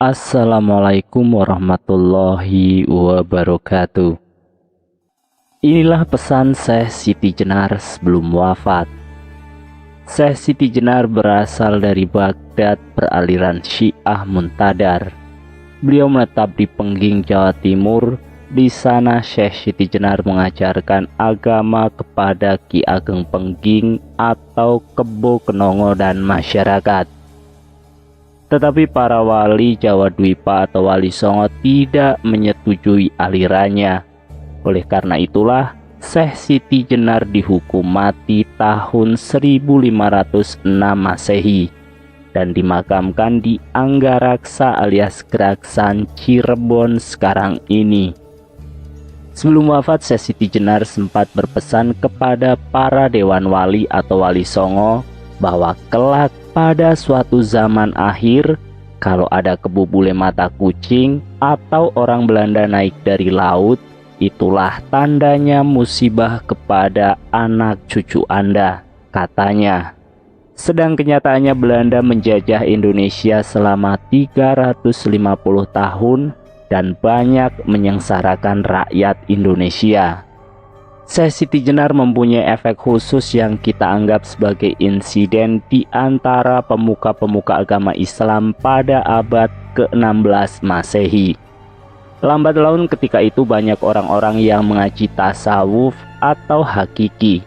Assalamualaikum warahmatullahi wabarakatuh. Inilah pesan Syekh Siti Jenar sebelum wafat. Syekh Siti Jenar berasal dari Baghdad beraliran Syiah Muntadar. Beliau menetap di Pengging, Jawa Timur. Di sana Syekh Siti Jenar mengajarkan agama kepada Ki Ageng Pengging atau Kebo Kenongo dan masyarakat. Tetapi para wali Jawa Dwipa atau Wali Songo tidak menyetujui alirannya. Oleh karena itulah Syekh Siti Jenar dihukum mati tahun 1506 Masehi dan dimakamkan di Anggaraksa alias Geraksan, Cirebon sekarang ini. Sebelum wafat, Syekh Siti Jenar sempat berpesan kepada para dewan wali atau Wali Songo bahwa kelak pada suatu zaman akhir, kalau ada kebo bule mata kucing atau orang Belanda naik dari laut, itulah tandanya musibah kepada anak cucu Anda, katanya. Sedang kenyataannya Belanda menjajah Indonesia selama 350 tahun dan banyak menyengsarakan rakyat Indonesia. Syekh Siti Jenar mempunyai efek khusus yang kita anggap sebagai insiden di antara pemuka-pemuka agama Islam pada abad ke-16 Masehi. Lambat laun ketika itu banyak orang-orang yang mengaji tasawuf atau hakiki.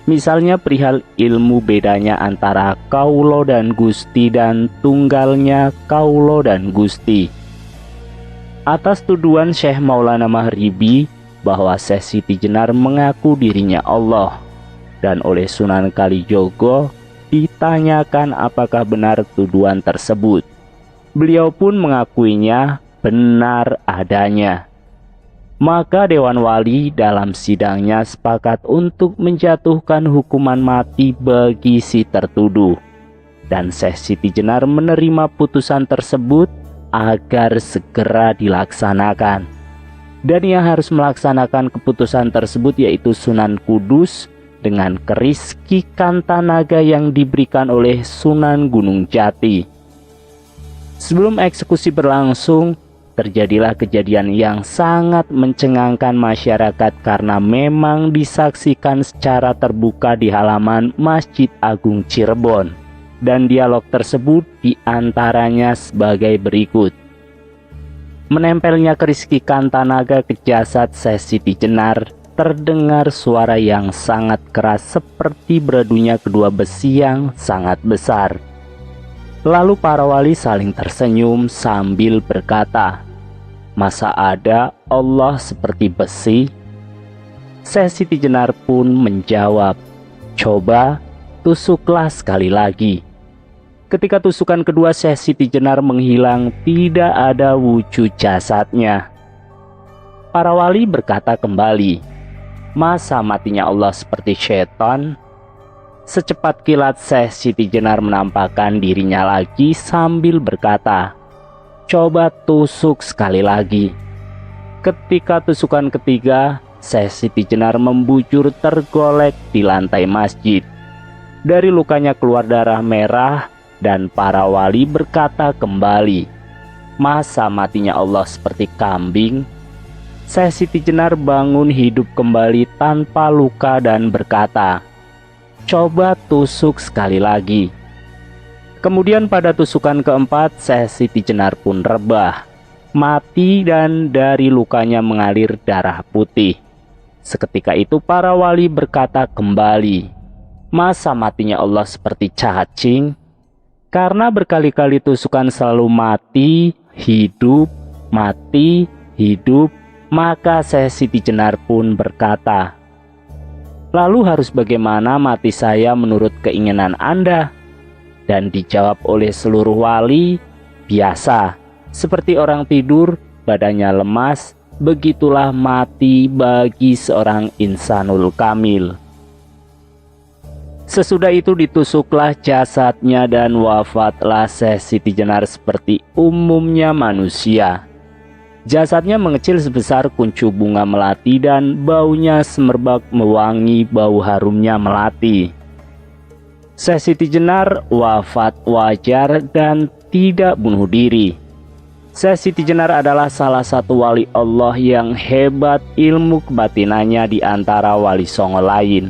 Misalnya perihal ilmu bedanya antara kaulo dan gusti dan tunggalnya kaulo dan gusti. Atas tuduhan Syekh Maulana Mahribi bahwa Syekh Siti Jenar mengaku dirinya Allah, dan oleh Sunan Kalijogo ditanyakan apakah benar tuduhan tersebut. Beliau pun mengakuinya benar adanya. Maka Dewan Wali dalam sidangnya sepakat untuk menjatuhkan hukuman mati bagi si tertuduh, dan Syekh Siti Jenar menerima putusan tersebut agar segera dilaksanakan. Dan yang harus melaksanakan keputusan tersebut yaitu Sunan Kudus dengan keris Ki Kantanaga yang diberikan oleh Sunan Gunung Jati. Sebelum eksekusi berlangsung, terjadilah kejadian yang sangat mencengangkan masyarakat karena memang disaksikan secara terbuka di halaman Masjid Agung Cirebon. Dan dialog tersebut diantaranya sebagai berikut. Menempelnya keris Ki Kantanaga ke jasad Syekh Siti Jenar, terdengar suara yang sangat keras seperti beradunya kedua besi yang sangat besar. Lalu para wali saling tersenyum sambil berkata, "Masa ada Allah seperti besi?" Syekh Siti Jenar pun menjawab, "Coba tusuklah sekali lagi." Ketika tusukan kedua, Syekh Siti Jenar menghilang, tidak ada wujud jasadnya. Para wali berkata kembali, "Masa matinya Allah seperti syaitan?" Secepat kilat Syekh Siti Jenar menampakkan dirinya lagi sambil berkata, "Coba tusuk sekali lagi." Ketika tusukan ketiga, Syekh Siti Jenar membujur tergolek di lantai masjid. Dari lukanya keluar darah merah, dan para wali berkata kembali, "Masa matinya Allah seperti kambing?" Syekh Siti Jenar bangun hidup kembali tanpa luka dan berkata, "Coba tusuk sekali lagi." Kemudian pada tusukan keempat, Syekh Siti Jenar pun rebah, mati dan dari lukanya mengalir darah putih. Seketika itu para wali berkata kembali, "Masa matinya Allah seperti cacing?" Karena berkali-kali tusukan selalu mati, hidup, maka Syekh Siti Jenar pun berkata, "Lalu harus bagaimana mati saya menurut keinginan Anda?" Dan dijawab oleh seluruh wali, "Biasa, seperti orang tidur, badannya lemas, begitulah mati bagi seorang insanul kamil." Sesudah itu ditusuklah jasadnya dan wafatlah Syekh Siti Jenar seperti umumnya manusia. Jasadnya mengecil sebesar kuncup bunga melati dan baunya semerbak mewangi bau harumnya melati. Syekh Siti Jenar wafat wajar dan tidak bunuh diri. Syekh Siti Jenar adalah salah satu wali Allah yang hebat ilmu kebatinannya di antara wali songo lain.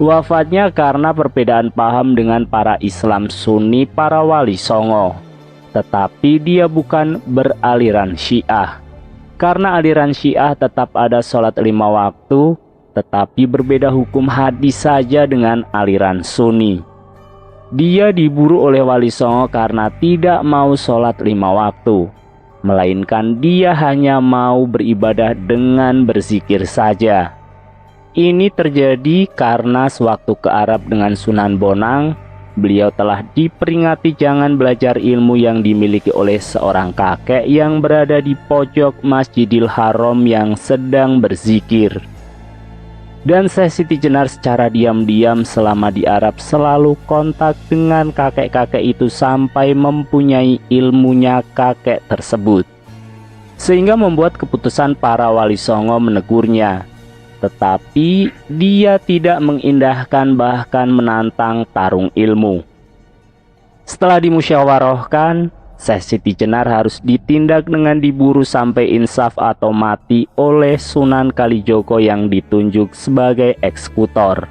Wafatnya karena perbedaan paham dengan para Islam Sunni para wali songo. Tetapi dia bukan beraliran Syiah. Karena aliran Syiah tetap ada sholat 5 waktu, tetapi berbeda hukum hadis saja dengan aliran Sunni. Dia diburu oleh wali songo karena tidak mau sholat 5 waktu, melainkan dia hanya mau beribadah dengan berzikir saja. Ini terjadi karena sewaktu ke Arab dengan Sunan Bonang, beliau telah diperingati jangan belajar ilmu yang dimiliki oleh seorang kakek yang berada di pojok Masjidil Haram yang sedang berzikir. Dan Syekh Siti Jenar secara diam-diam selama di Arab selalu kontak dengan kakek-kakek itu sampai mempunyai ilmunya kakek tersebut, sehingga membuat keputusan para wali songo menegurnya. Tetapi dia tidak mengindahkan bahkan menantang tarung ilmu. Setelah dimusyawarahkan, Syekh Siti Jenar harus ditindak dengan diburu sampai insaf atau mati oleh Sunan Kalijogo yang ditunjuk sebagai eksekutor.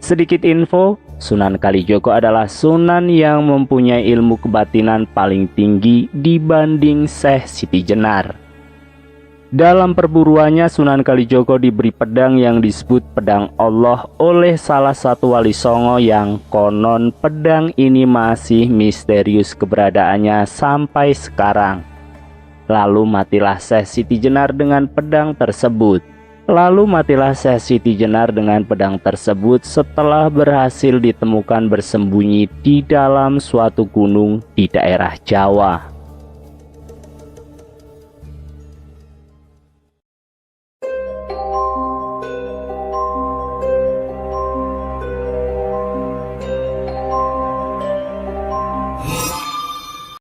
Sedikit info, Sunan Kalijogo adalah sunan yang mempunyai ilmu kebatinan paling tinggi dibanding Syekh Siti Jenar. Dalam perburuannya, Sunan Kalijogo diberi pedang yang disebut pedang Allah oleh salah satu wali songo yang konon pedang ini masih misterius keberadaannya sampai sekarang. Lalu matilah Syekh Siti Jenar dengan pedang tersebut. Setelah berhasil ditemukan bersembunyi di dalam suatu gunung di daerah Jawa.